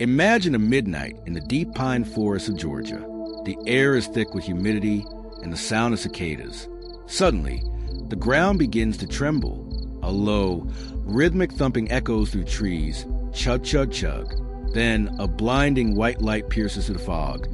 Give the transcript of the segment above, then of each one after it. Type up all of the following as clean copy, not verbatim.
Imagine a midnight in the deep pine forests of Georgia. The air is thick with humidity and the sound of cicadas. Suddenly, the ground begins to tremble. A low, rhythmic thumping echoes through trees, chug, chug, chug. Then a blinding white light pierces through the fog,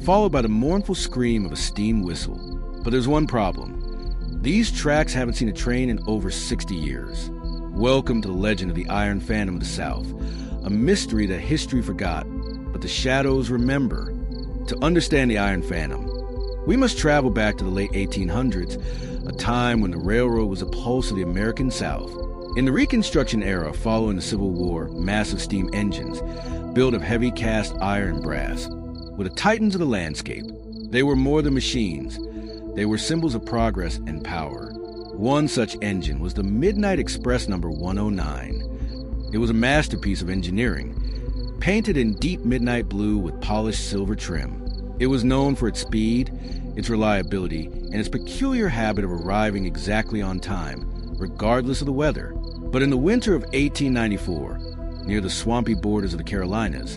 followed by the mournful scream of a steam whistle. But there's one problem. These tracks haven't seen a train in over 60 years. Welcome to the legend of the Iron Phantom of the South, a mystery that history forgot, but the shadows remember. To understand the Iron Phantom, we must travel back to the late 1800s, a time when the railroad was a pulse of the American South. In the Reconstruction era following the Civil War, massive steam engines, built of heavy cast iron and brass, were the titans of the landscape. They were more than machines. They were symbols of progress and power. One such engine was the Midnight Express number 109. It was a masterpiece of engineering, painted in deep midnight blue with polished silver trim. It was known for its speed, its reliability, and its peculiar habit of arriving exactly on time, regardless of the weather. But in the winter of 1894, near the swampy borders of the Carolinas,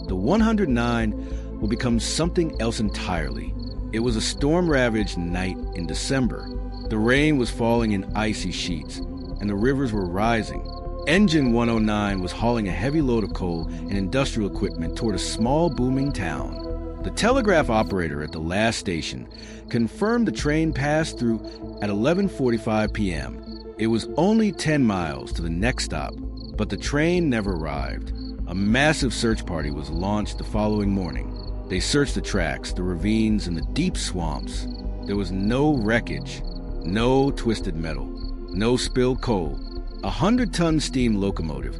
the 109 would become something else entirely. It was a storm-ravaged night in December. The rain was falling in icy sheets, and the rivers were rising. Engine 109 was hauling a heavy load of coal and industrial equipment toward a small, booming town. The telegraph operator at the last station confirmed the train passed through at 11:45 p.m. It was only 10 miles to the next stop, but the train never arrived. A massive search party was launched the following morning. They searched the tracks, the ravines, and the deep swamps. There was no wreckage, no twisted metal, no spilled coal. A 100-ton steam locomotive,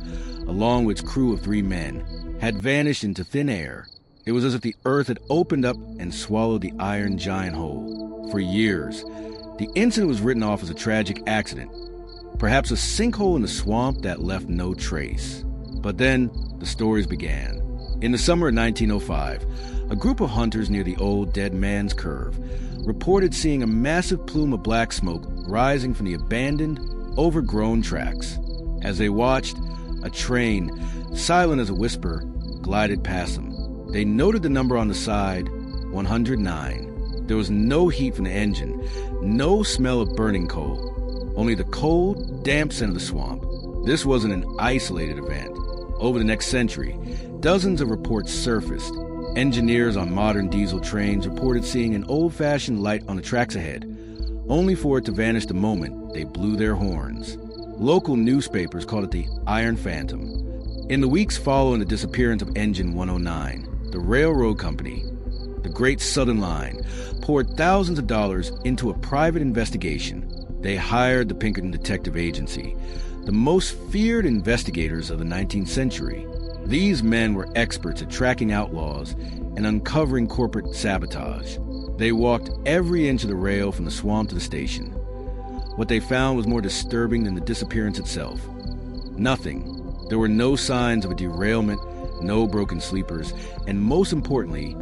along with its crew of 3 men, had vanished into thin air. It was as if the earth had opened up and swallowed the iron giant whole. For years, the incident was written off as a tragic accident, perhaps a sinkhole in the swamp that left no trace. But then, the stories began. In the summer of 1905, a group of hunters near the old Dead Man's Curve reported seeing a massive plume of black smoke rising from the abandoned, overgrown tracks. As they watched, a train, silent as a whisper, glided past them. They noted the number on the side, 109. There was no heat from the engine, no smell of burning coal, only the cold, damp scent of the swamp. This wasn't an isolated event. Over the next century, dozens of reports surfaced. Engineers on modern diesel trains reported seeing an old-fashioned light on the tracks ahead, only for it to vanish the moment they blew their horns. Local newspapers called it the Iron Phantom. In the weeks following the disappearance of Engine 109, the railroad company, the Great Southern Line, poured thousands of dollars into a private investigation. They hired the Pinkerton Detective Agency, the most feared investigators of the 19th century. These men were experts at tracking outlaws and uncovering corporate sabotage. They walked every inch of the rail from the swamp to the station. What they found was more disturbing than the disappearance itself. Nothing. There were no signs of a derailment, no broken sleepers, and most importantly,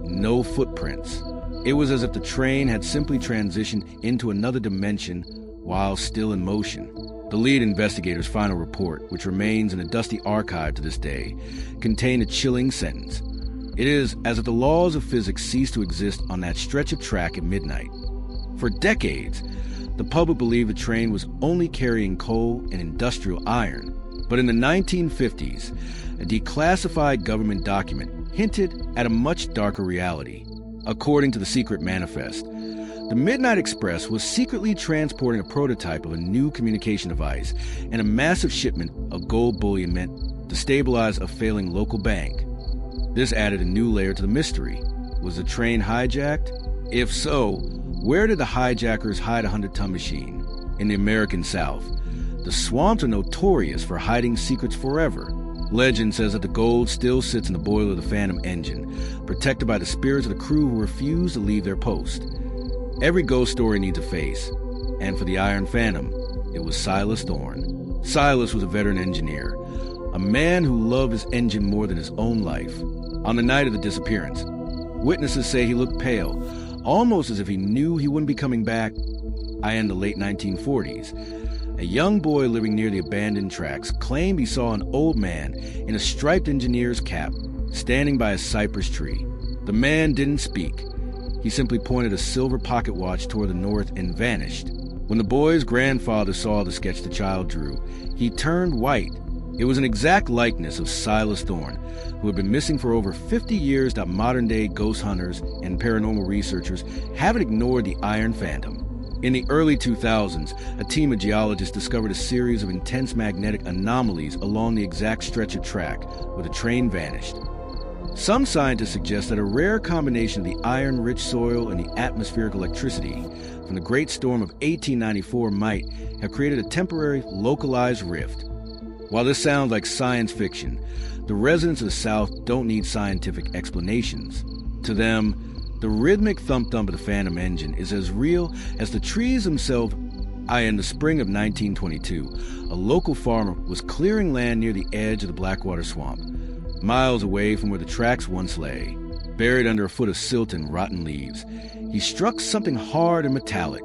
no footprints. It was as if the train had simply transitioned into another dimension while still in motion. The lead investigator's final report, which remains in a dusty archive to this day, contained a chilling sentence. It is as if the laws of physics ceased to exist on that stretch of track at midnight. For decades, the public believed the train was only carrying coal and industrial iron. But in the 1950s, a declassified government document hinted at a much darker reality. According to the secret manifest, the Midnight Express was secretly transporting a prototype of a new communication device and a massive shipment of gold bullion meant to stabilize a failing local bank. This added a new layer to the mystery. Was the train hijacked? If so, where did the hijackers hide a 100-ton machine? In the American South, the swamps are notorious for hiding secrets forever. Legend says that the gold still sits in the boiler of the Phantom engine, protected by the spirits of the crew who refuse to leave their post. Every ghost story needs a face, and for the Iron Phantom, it was Silas Thorne. Silas was a veteran engineer, a man who loved his engine more than his own life. On the night of the disappearance, witnesses say he looked pale, almost as if he knew he wouldn't be coming back. In the late 1940s, A young boy living near the abandoned tracks claimed he saw an old man in a striped engineer's cap standing by a cypress tree. The man didn't speak. He simply pointed a silver pocket watch toward the north and vanished. When the boy's grandfather saw the sketch the child drew, he turned white. It was an exact likeness of Silas Thorne, who had been missing for over 50 years that modern-day ghost hunters and paranormal researchers haven't ignored the Iron Phantom. In the early 2000s, a team of geologists discovered a series of intense magnetic anomalies along the exact stretch of track where the train vanished. Some scientists suggest that a rare combination of the iron-rich soil and the atmospheric electricity from the Great Storm of 1894 might have created a temporary, localized rift. While this sounds like science fiction, the residents of the South don't need scientific explanations. To them, the rhythmic thump-thump of the Phantom engine is as real as the trees themselves. In the spring of 1922, a local farmer was clearing land near the edge of the Blackwater Swamp, miles away from where the tracks once lay. Buried under a foot of silt and rotten leaves, he struck something hard and metallic.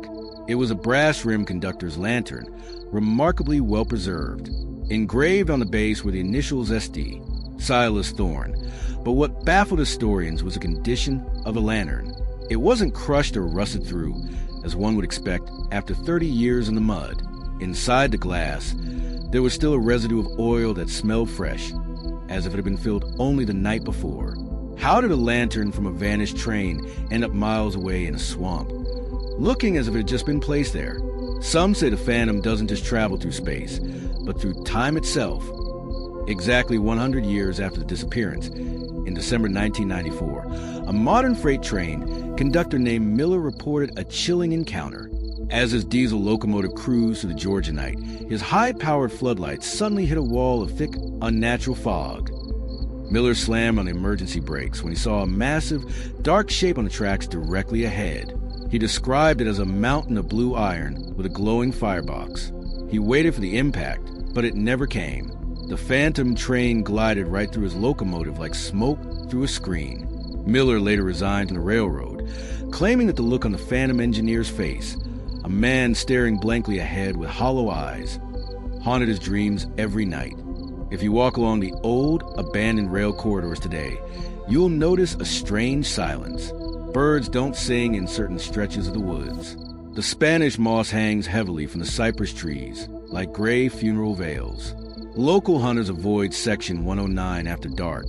It was a brass-rimmed conductor's lantern, remarkably well-preserved. Engraved on the base were the initials SD, Silas Thorne. But what baffled historians was the condition of the lantern. It wasn't crushed or rusted through, as one would expect after 30 years in the mud. Inside the glass, there was still a residue of oil that smelled fresh, as if it had been filled only the night before. How did a lantern from a vanished train end up miles away in a swamp, looking as if it had just been placed there? Some say the Phantom doesn't just travel through space, but through time itself. Exactly 100 years after the disappearance, in December 1994, a modern freight train conductor named Miller reported a chilling encounter. As his diesel locomotive cruised through the Georgia night, his high-powered floodlights suddenly hit a wall of thick, unnatural fog. Miller slammed on the emergency brakes when he saw a massive, dark shape on the tracks directly ahead. He described it as a mountain of blue iron with a glowing firebox. He waited for the impact, but it never came. The Phantom train glided right through his locomotive like smoke through a screen. Miller later resigned from the railroad, claiming that the look on the Phantom engineer's face, a man staring blankly ahead with hollow eyes, haunted his dreams every night. If you walk along the old, abandoned rail corridors today, you'll notice a strange silence. Birds don't sing in certain stretches of the woods. The Spanish moss hangs heavily from the cypress trees, like gray funeral veils. Local hunters avoid Section 109 after dark,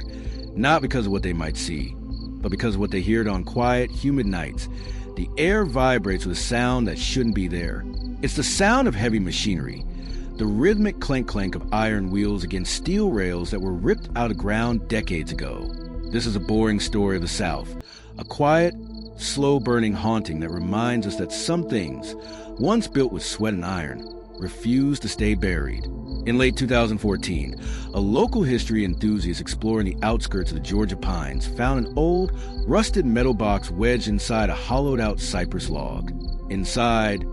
not because of what they might see, but because of what they hear on quiet, humid nights. The air vibrates with a sound that shouldn't be there. It's the sound of heavy machinery, the rhythmic clank-clank of iron wheels against steel rails that were ripped out of ground decades ago. This is a boring story of the South, a quiet, slow-burning haunting that reminds us that some things, once built with sweat and iron, refuse to stay buried. In late 2014, a local history enthusiast exploring the outskirts of the Georgia pines found an old, rusted metal box wedged inside a hollowed-out cypress log. Inside,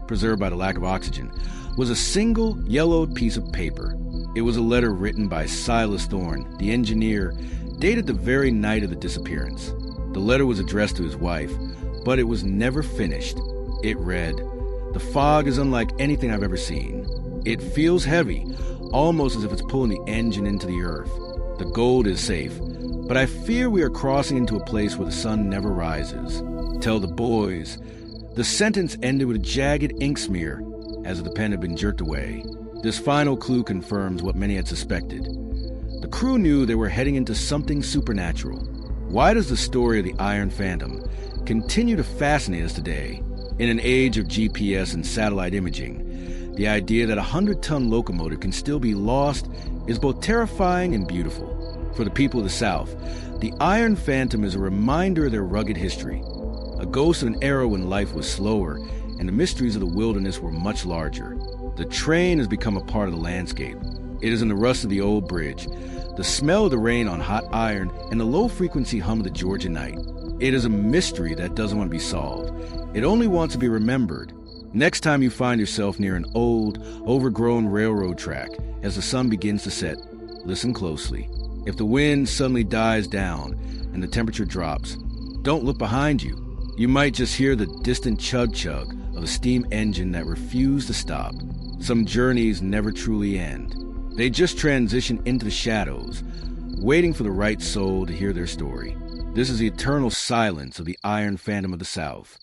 preserved by the lack of oxygen, was a single, yellowed piece of paper. It was a letter written by Silas Thorne, the engineer, dated the very night of the disappearance. The letter was addressed to his wife, but it was never finished. It read, "The fog is unlike anything I've ever seen. It feels heavy, almost as if it's pulling the engine into the earth. The gold is safe, but I fear we are crossing into a place where the sun never rises. Tell the boys." The sentence ended with a jagged ink smear, as if the pen had been jerked away. This final clue confirms what many had suspected. The crew knew they were heading into something supernatural. Why does the story of the Iron Phantom continue to fascinate us today? In an age of GPS and satellite imaging, the idea that a 100-ton locomotive can still be lost is both terrifying and beautiful. For the people of the South, the Iron Phantom is a reminder of their rugged history, a ghost of an era when life was slower and the mysteries of the wilderness were much larger. The train has become a part of the landscape. It is in the rust of the old bridge, the smell of the rain on hot iron, and the low-frequency hum of the Georgia night. It is a mystery that doesn't want to be solved. It only wants to be remembered. Next time you find yourself near an old, overgrown railroad track as the sun begins to set, listen closely. If the wind suddenly dies down and the temperature drops, don't look behind you. You might just hear the distant chug-chug of a steam engine that refused to stop. Some journeys never truly end. They just transition into the shadows, waiting for the right soul to hear their story. This is the eternal silence of the Iron Phantom of the South,